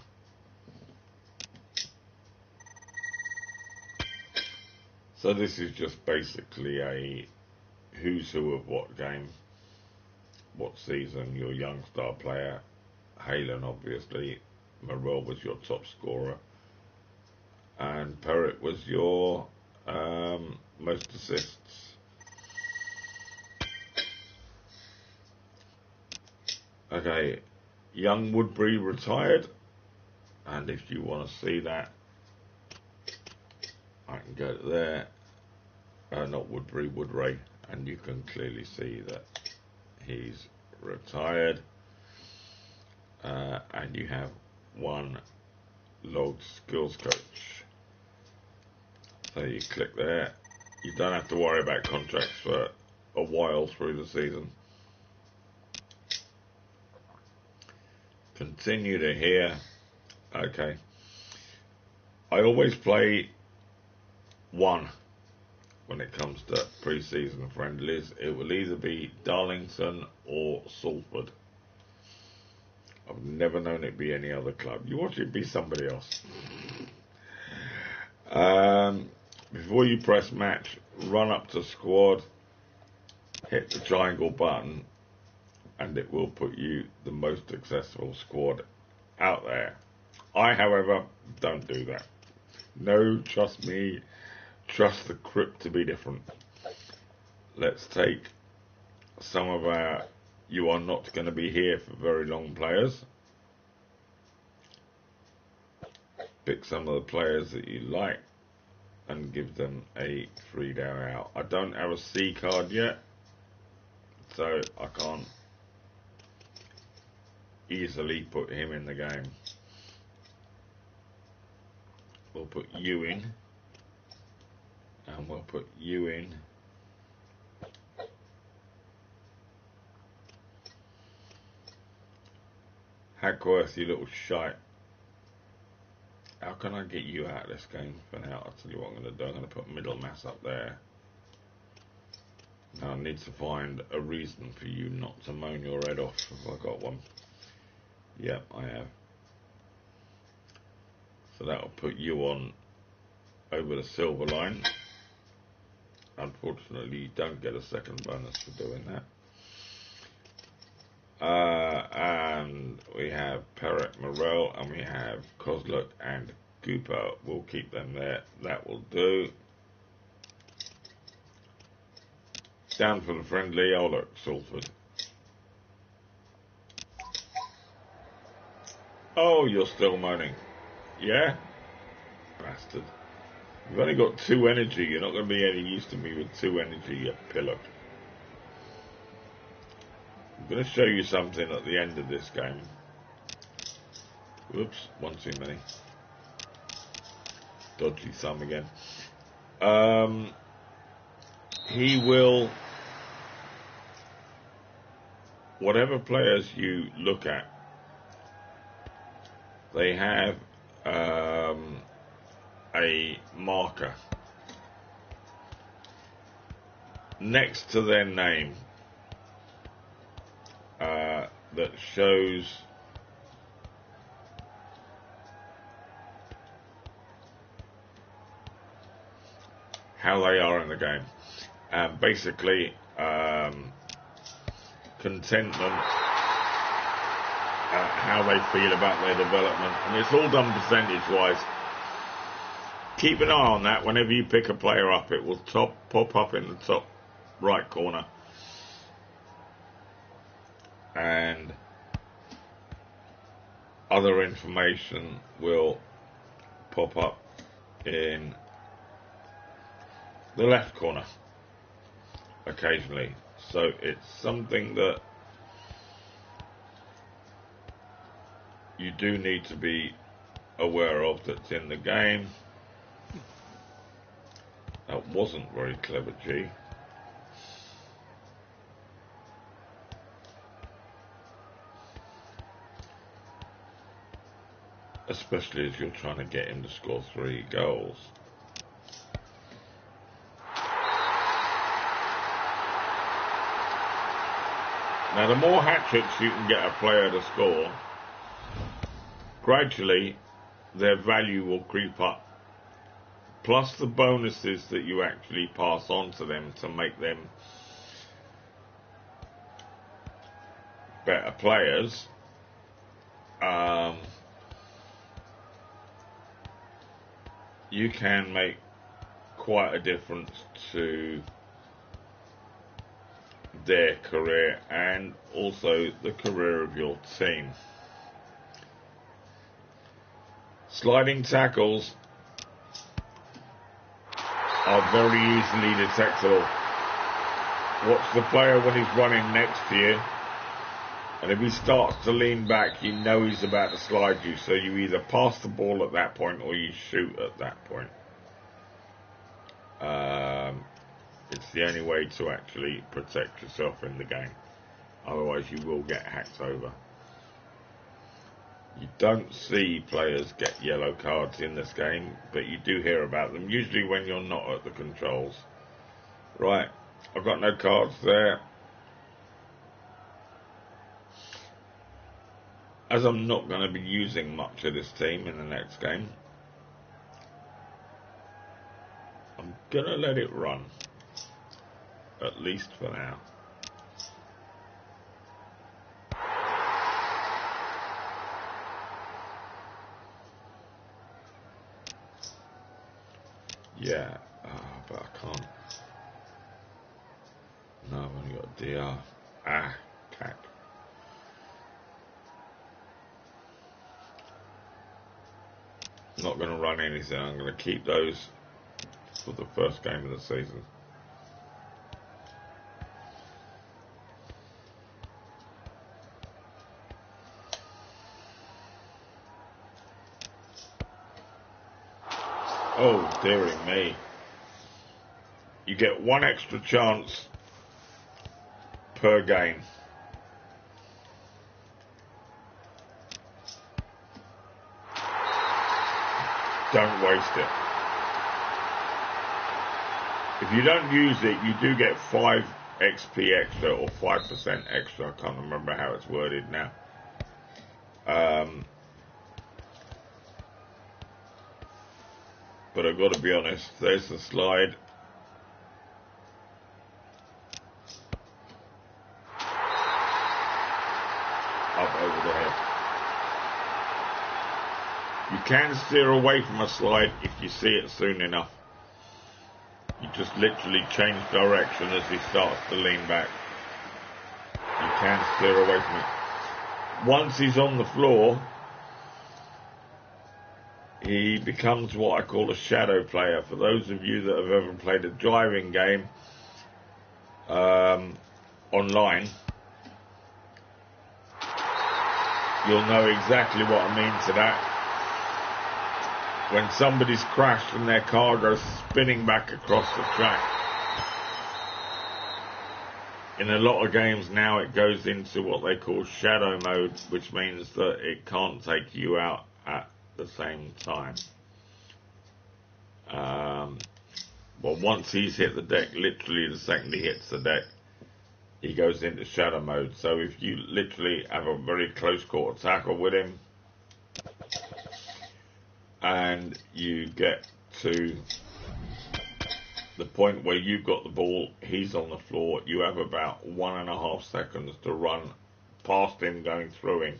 So this is just basically a who's who of what game. what season, your young star player, Halen obviously, Morel was your top scorer, and Perrett was your most assists. Okay, young Woodbury retired, and if you want to see that, I can go there. Not Woodbury, Woodray, and you can clearly see that he's retired. And you have one logged skills coach. So you click there. You don't have to worry about contracts for a while through the season. Continue to here. Okay. I always play one when it comes to pre-season friendlies. It will either be Darlington or Salford. I've never known it be any other club. You watch it be somebody else. Before you press match, run up to squad, hit the triangle button, and it will put you the most successful squad out there. I, however, don't do that. No, trust me, trust the crypt to be different. Let's take some of our "you are not going to be here for very long" players. Pick some of the players that you like and give them a 3-down out. I don't have a C card yet, so I can't easily put him in the game. We'll put you in, and we'll put you in. Hackworth, you little shite. How can I get you out of this game for now? I'll tell you what I'm going to do. I'm going to put middle mass up there. Now I need to find a reason for you not to moan your head off. Have I got one? Yep, I have. So that'll put you on over the silver line. Unfortunately, you don't get a second bonus for doing that. And we have Perrett, Morel, and we have Kozluk and Cooper. We'll keep them there. That will do. Down for the friendly. Oh look, Salford. Oh, you're still moaning. Yeah? Bastard. You've only got 2 energy. You're not going to be any use to me with 2 energy, you pillock. I'm going to show you something at the end of this game. Whoops, one too many. Dodgy thumb again. He will... Whatever players you look at, they have a marker next to their name that shows how they are in the game, and basically contentment, how they feel about their development, and it's all done percentage wise. Keep an eye on that. Whenever you pick a player up, it will pop up in the top right corner, and other information will pop up in the left corner occasionally. So it's something that you do need to be aware of that's in the game. That wasn't very clever, G. Especially as you're trying to get him to score 3 goals. Now, the more hat-tricks you can get a player to score, gradually their value will creep up. Plus the bonuses that you actually pass on to them to make them better players, you can make quite a difference to their career and also the career of your team. Sliding tackles are very easily detectable. Watch the player when he's running next to you, and if he starts to lean back, you know he's about to slide you, so you either pass the ball at that point or you shoot at that point. It's the only way to actually protect yourself in the game. Otherwise you will get hacked over. You don't see players get yellow cards in this game, but you do hear about them, usually when you're not at the controls. Right, I've got no cards there. As I'm not going to be using much of this team in the next game, I'm going to let it run, at least for now. Yeah, but I can't. No, I've only got DR. Cack. Not going to run anything. I'm going to keep those for the first game of the season. Oh, dearie me. You get one extra chance per game. Don't waste it. If you don't use it, you do get 5 XP extra or 5% extra. I can't remember how it's worded now. But I've got to be honest, there's the slide. Up over the head. You can steer away from a slide if you see it soon enough. You just literally change direction as he starts to lean back. You can steer away from it. Once he's on the floor, he becomes what I call a shadow player. For those of you that have ever played a driving game online, you'll know exactly what I mean to that. When somebody's crashed and their car goes spinning back across the track. In a lot of games now it goes into what they call shadow mode, which means that it can't take you out at the same time. Well, once he's hit the deck, literally the second he hits the deck, he goes into shadow mode. So if you literally have a very close quarter tackle with him, and you get to the point where you've got the ball, he's on the floor, you have about 1.5 seconds to run past him going through him,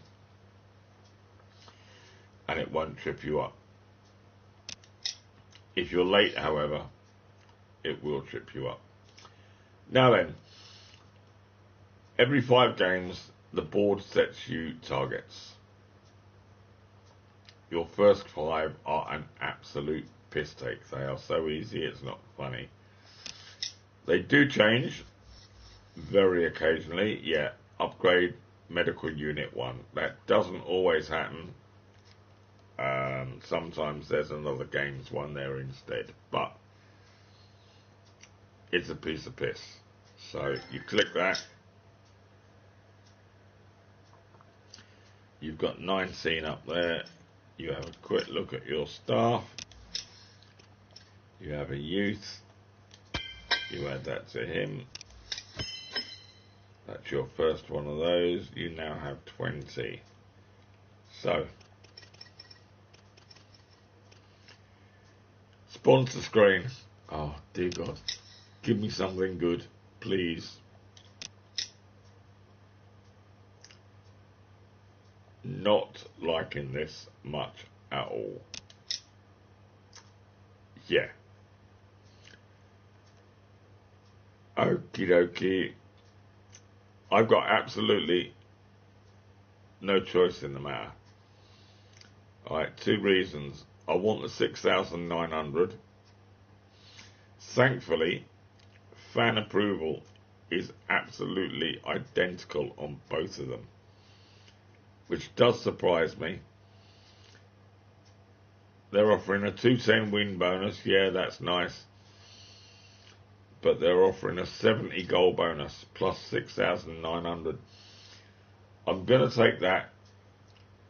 and it won't trip you up. If you're late, however, it will trip you up. Now then, every 5 games the board sets you targets. Your first 5 are an absolute piss take. They are so easy it's not funny. They do change very occasionally. Yeah, upgrade medical unit 1. That doesn't always happen. Sometimes there's another games one there instead, but it's a piece of piss. So you click that. You've got 19 up there. You have a quick look at your staff. You have a youth. You add that to him. That's your first one of those. You now have 20. So, sponsor screen. Oh dear God, give me something good, please. not liking this much at all. Yeah. Okie dokie. I've got absolutely no choice in the matter. Alright, 2 reasons. I want the 6,900. Thankfully, fan approval is absolutely identical on both of them, which does surprise me. They're offering a 210 win bonus. Yeah, that's nice. But they're offering a 70 goal bonus plus 6,900. I'm going to take that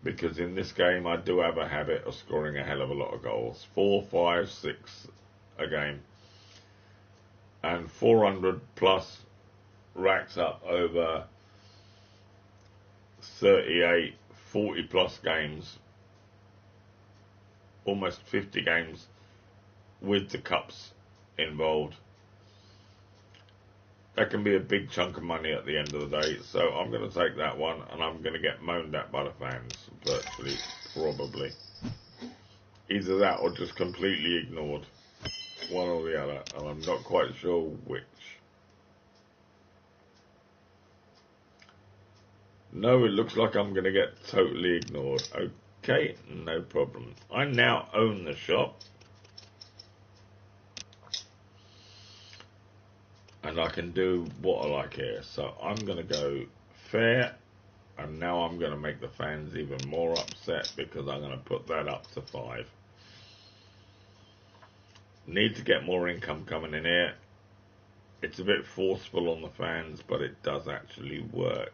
because in this game I do have a habit of scoring a hell of a lot of goals. 4, 5, 6 a game. And 400 plus racks up over 38, 40 plus games. Almost 50 games with the cups involved. That can be a big chunk of money at the end of the day, so I'm going to take that one, and I'm going to get moaned at by the fans, virtually, probably. Either that or just completely ignored, one or the other, and I'm not quite sure which. No, it looks like I'm going to get totally ignored. Okay, no problem. I now own the shop. And I can do what I like here. So I'm going to go fair. And now I'm going to make the fans even more upset because I'm going to put that up to 5. Need to get more income coming in here. It's a bit forceful on the fans, but it does actually work.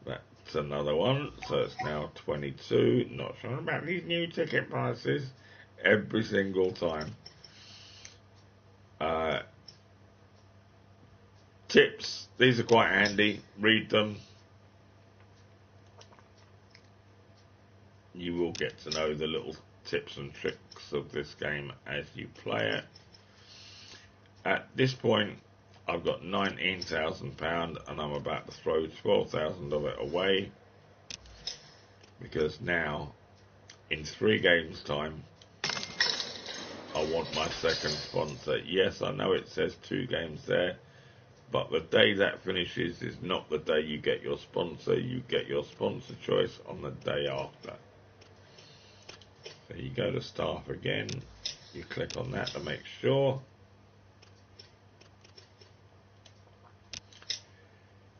That's another one. So it's now 22. Not sure about these new ticket prices every single time. Tips, these are quite handy, read them. You will get to know the little tips and tricks of this game as you play it. At this point I've got £19,000 and I'm about to throw 12,000 of it away because now in 3 games time I want my second sponsor. Yes, I know it says 2 games there, but the day that finishes is not the day you get your sponsor. You get your sponsor choice on the day after. So you go to staff again. You click on that to make sure.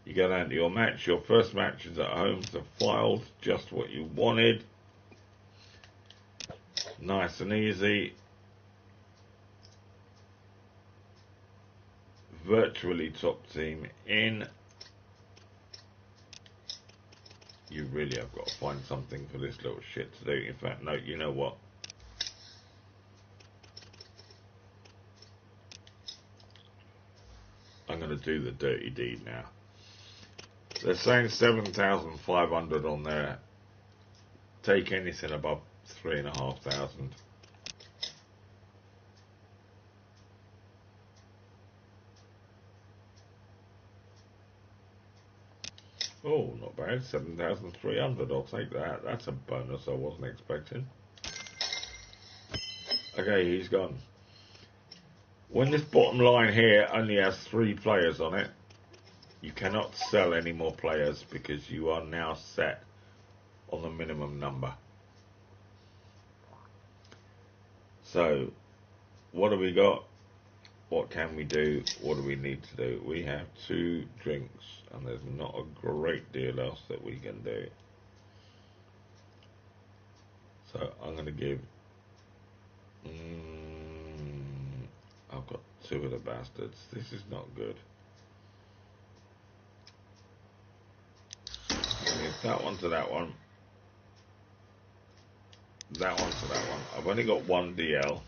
You go down to your match. Your first match is at home, so filed, just what you wanted. Nice and easy. Virtually top team in. You really have got to find something for this little shit to do. In fact, no, you know what? I'm going to do the dirty deed now. They're saying 7,500 on there. Take anything above 3,500. Oh, not bad. 7,300. I'll take that. That's a bonus I wasn't expecting. Okay, he's gone. When this bottom line here only has 3 players on it, you cannot sell any more players because you are now set on the minimum number. So, what have we got? What can we do? What do we need to do? We have 2 drinks, and there's not a great deal else that we can do. So I'm going to give... I've got 2 of the bastards. This is not good. Give that one to that one. That one to that one. I've only got 1 DL.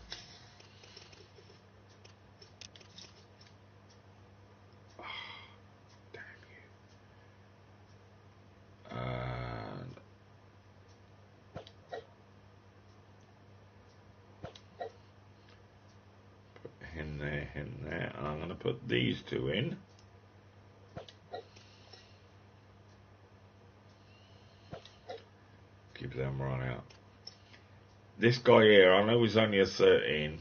In there, and I'm going to put these 2 in. This guy here, I know he's only a 13,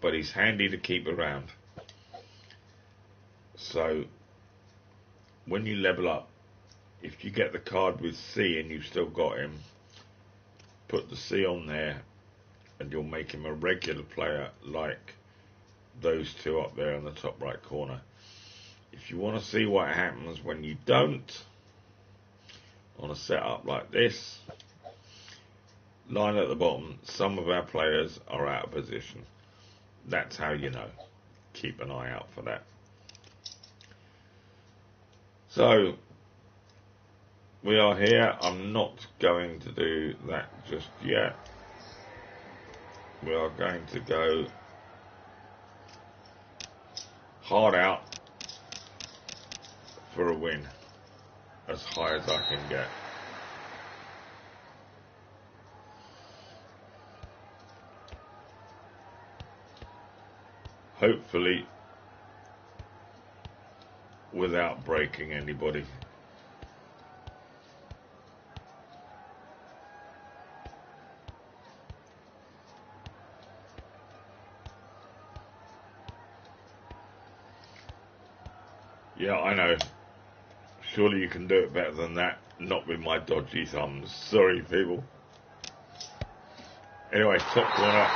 but he's handy to keep around. So when you level up, if you get the card with C and you've still got him, put the C on there and you'll make him a regular player like those two up there in the top right corner. If you want to see what happens when you don't, on a setup like this, line at the bottom, some of our players are out of position. That's how you know. Keep an eye out for that. So we are here. I'm not going to do that just yet. We are going to go hard out for a win, as high as I can get. Hopefully without breaking anybody. Yeah, I know. Surely you can do it better than that. Not with my dodgy thumbs. Sorry, people. Anyway, top corner.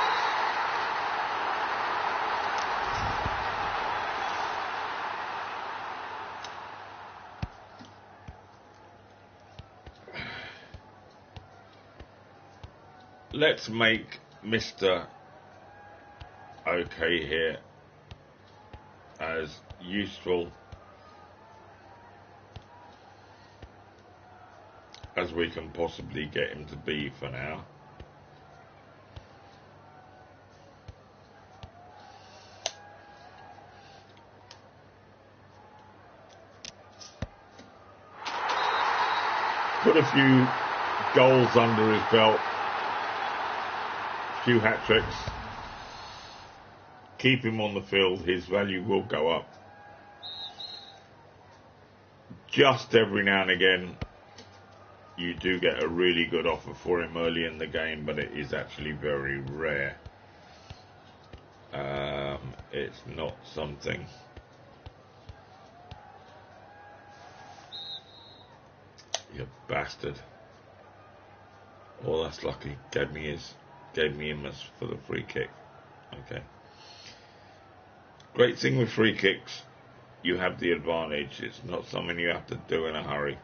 Let's make Mr. OK here as useful as we can possibly get him to be for now. Put a few goals under his belt, a few hat tricks. Keep him on the field, his value will go up. Just every now and again you do get a really good offer for him early in the game, but it is actually very rare. It's not something. You bastard. Oh, that's lucky. Gave me him as for the free kick. Okay. Great thing with free kicks, you have the advantage. It's not something you have to do in a hurry.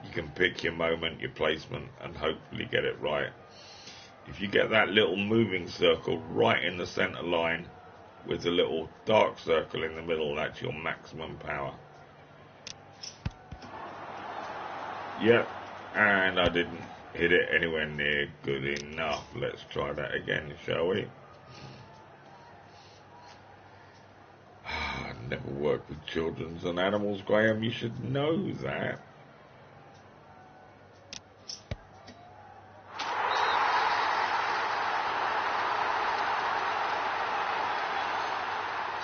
You can pick your moment, your placement, and hopefully get it right. If you get that little moving circle right in the centre line with a little dark circle in the middle, that's your maximum power. Yep, and I didn't hit it anywhere near good enough. Let's try that again, shall we? I never worked with children and animals, Graham. You should know that.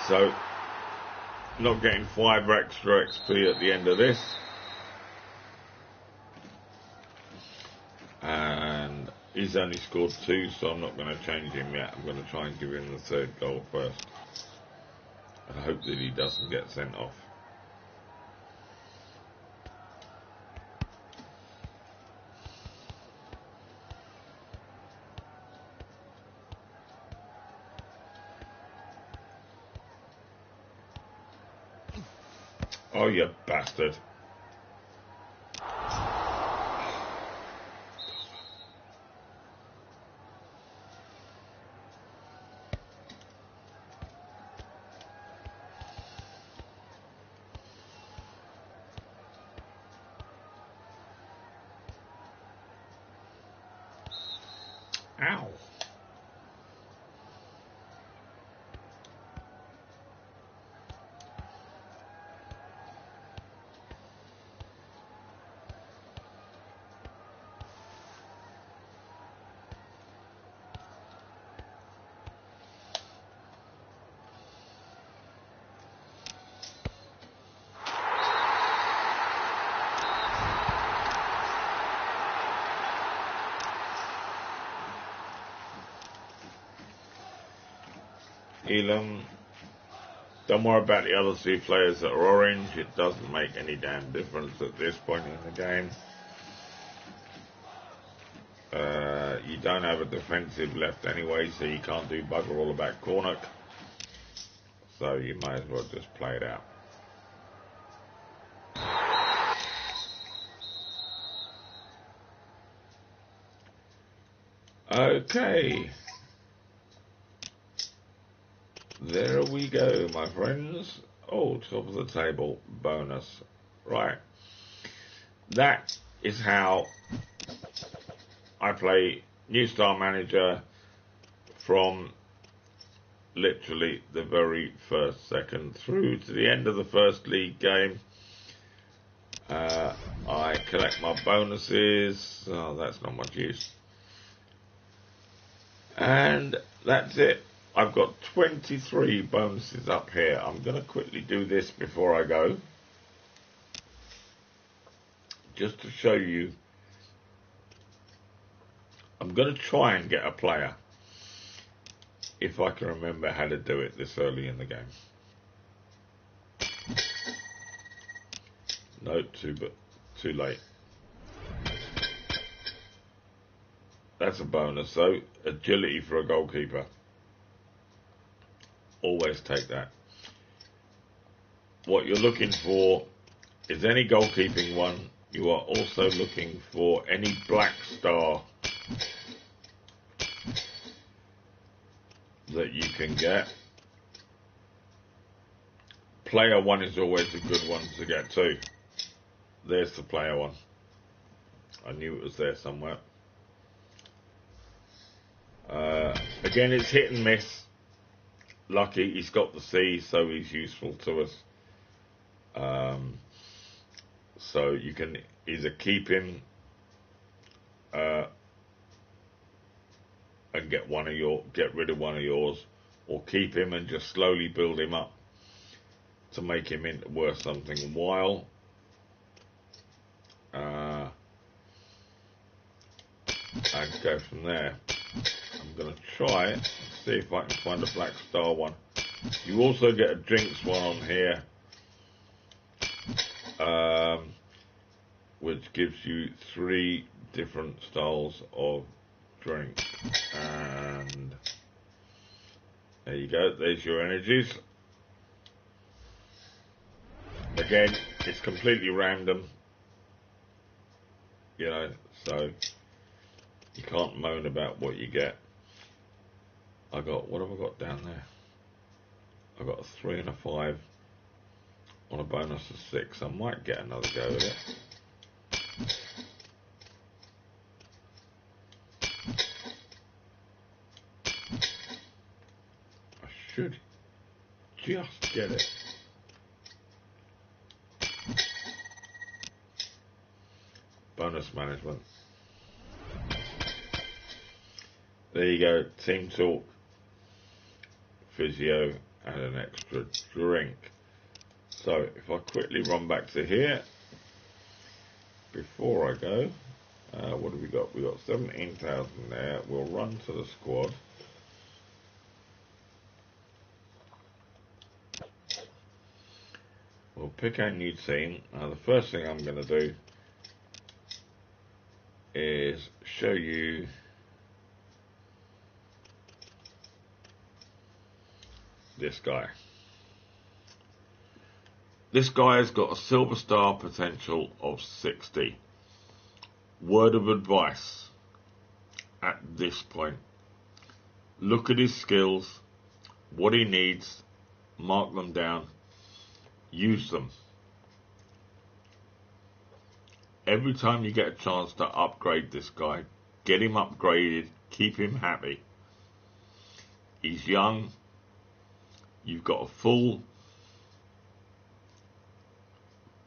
So, not getting 5 extra XP at the end of this. And he's only scored 2, so I'm not going to change him yet. I'm going to try and give him the 3rd goal first. I hope that he doesn't get sent off. Oh, you bastard. Ow. Elam. Don't worry about the other two players that are orange. It doesn't make any damn difference at this point in the game. You don't have a defensive left anyway, so you can't do bugger all about Cornock. So you may as well just play it out. Okay. There we go, my friends. Oh, top of the table, bonus. Right. That is how I play New Star Manager from literally the very first second through to the end of the first league game. I collect my bonuses. Oh, that's not much use. And that's it. I've got 23 bonuses up here. I'm going to quickly do this before I go, just to show you. I'm going to try and get a player, if I can remember how to do it this early in the game. No, too late. That's a bonus though. Agility for a goalkeeper. Always take that. What you're looking for is any goalkeeping one. You are also looking for any black star that you can get. Player one is always a good one to get too. There's the player one. I knew it was there somewhere. Again, it's hit and miss. Lucky he's got the C, so he's useful to us. So you can either keep him and get rid of one of yours, or keep him and just slowly build him up to make him into worth something while. And go from there. I'm going to try it, see if I can find a black star one. You also get a drinks one on here, which gives you 3 different styles of drink. And there you go, there's your energies. Again, it's completely random, you know, so you can't moan about what you get. What have I got down there? I got a 3 and a 5 on a bonus of 6. I might get another go at it. I should just get it. Bonus management. There you go, team talk, physio, and an extra drink. So if I quickly run back to here, before I go, what have we got? We got 17,000 there. We'll run to the squad. We'll pick our new team. Now the first thing I'm going to do is show you this guy. This guy has got a silver star potential of 60. Word of advice at this point. Look at his skills, what he needs, mark them down, use them. Every time you get a chance to upgrade this guy, get him upgraded, keep him happy. He's young. You've got a full,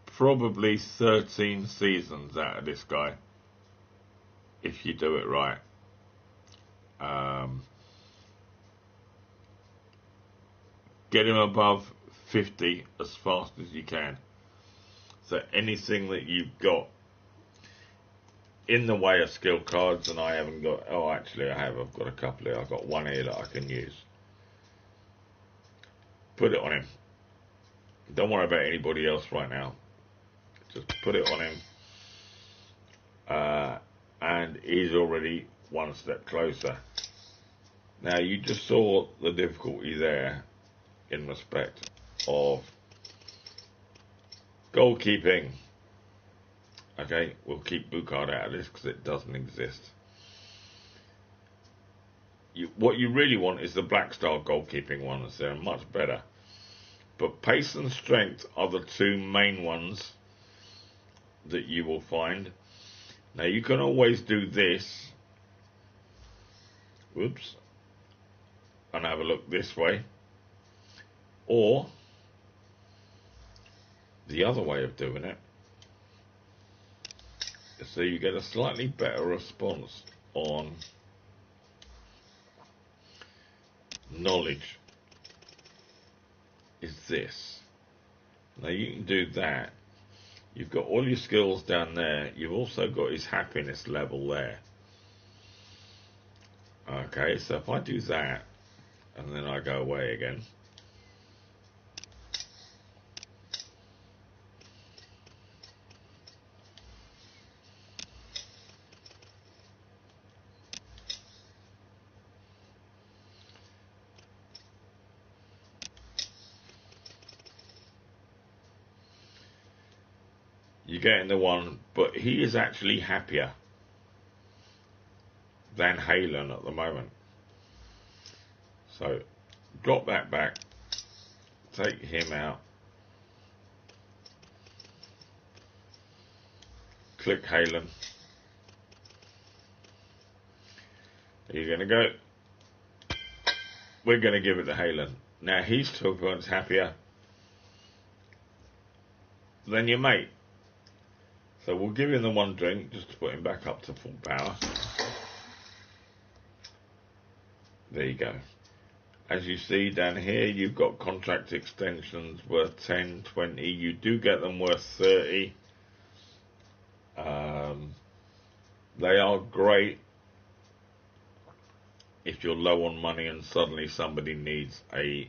probably 13 seasons out of this guy, if you do it right. Get him above 50 as fast as you can. So anything that you've got in the way of skill cards, and I haven't got, oh actually I have, I've got a couple here, I've got one here that I can use. put it on him. Don't worry about anybody else right now. Just put it on him. And he's already one step closer. Now, you just saw the difficulty there in respect of goalkeeping. Okay, we'll keep Bukard out of this because it doesn't exist. What you really want is the black star goalkeeping ones. They're much better. But pace and strength are the two main ones that you will find. Now, you can always do this. Whoops. And have a look this way. Or the other way of doing it. So you get a slightly better response on knowledge. Is this. Now you can do that. You've got all your skills down there. You've also got his happiness level there. Okay, so if I do that, and then I go away again. You get in the one, but he is actually happier than Halen at the moment. So, drop that back, take him out, click Halen. You're going to go, we're going to give it to Halen. Now, he's 2 points happier than your mate. So we'll give him the one drink just to put him back up to full power. There you go. As you see down here, you've got contract extensions worth 10, 20. You do get them worth 30. They are great if you're low on money and suddenly somebody needs a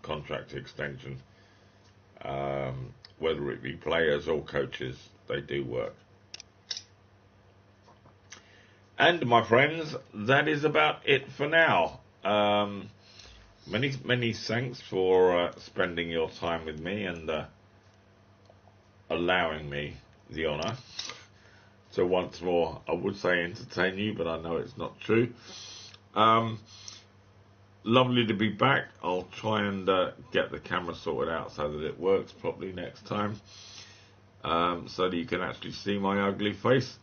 contract extension. Whether it be players or coaches, they do work. And my friends, that is about it for now. Many thanks for spending your time with me and allowing me the honour to once more, I would say entertain you, but I know it's not true. Lovely to be back. I'll try and get the camera sorted out so that it works properly next time, so that you can actually see my ugly face.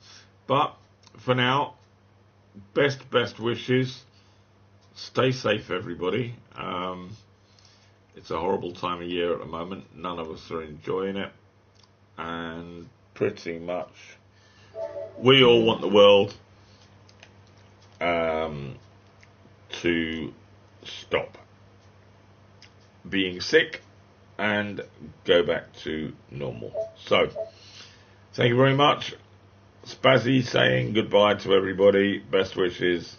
But for now, best wishes. Stay safe, everybody. It's a horrible time of year at the moment. None of us are enjoying it, and pretty much we all want the world to stop being sick and go back to normal. So, thank you very much. Spazzy saying goodbye to everybody. Best wishes.